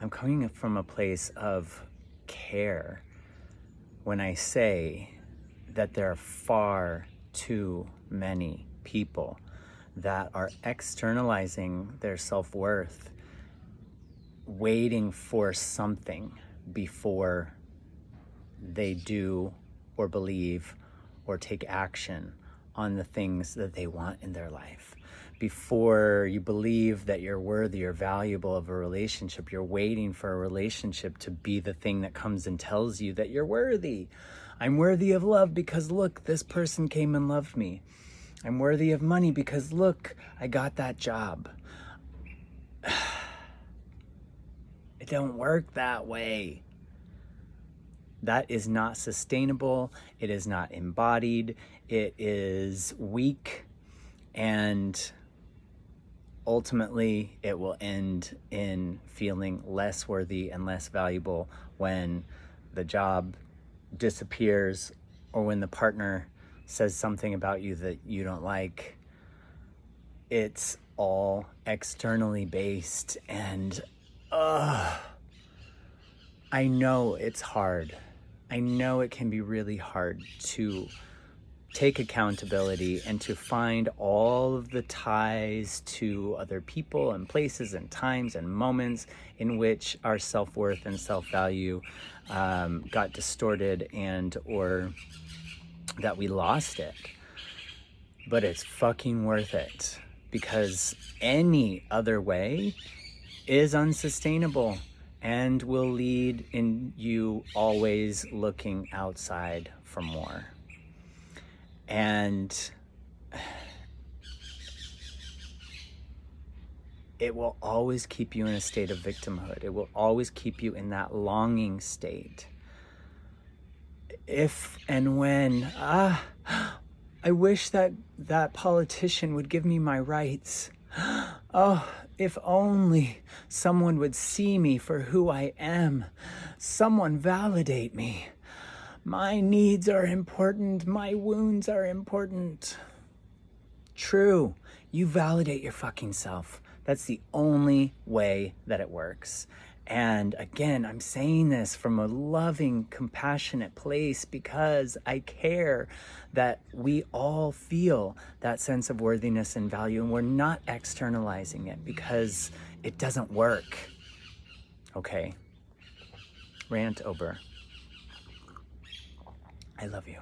I'm coming from a place of care when I say that there are far too many people that are externalizing their self-worth, waiting for something before they do or believe or take action on the things that they want in their life. Before you believe that you're worthy or valuable of a relationship, you're waiting for a relationship to be the thing that comes and tells you that you're worthy. I'm worthy of love because look, this person came and loved me. I'm worthy of money because look, I got that job. It don't work that way. That is not sustainable. It is not embodied. It is weak. And ultimately, it will end in feeling less worthy and less valuable when the job disappears or when the partner says something about you that you don't like. It's all externally based, and I know it's hard. I know it can be really hard to take accountability and to find all of the ties to other people and places and times and moments in which our self-worth and self-value got distorted and or that we lost it. But it's fucking worth it, because any other way is unsustainable and will lead in you always looking outside for more. And it will always keep you in a state of victimhood. It will always keep you in that longing state. If and when, I wish that that politician would give me my rights. Oh, if only someone would see me for who I am. Someone validate me. My needs are important. My wounds are important. True, you validate your fucking self. That's the only way that it works. And again, I'm saying this from a loving, compassionate place because I care that we all feel that sense of worthiness and value, and we're not externalizing it because it doesn't work. Okay, rant over. I love you.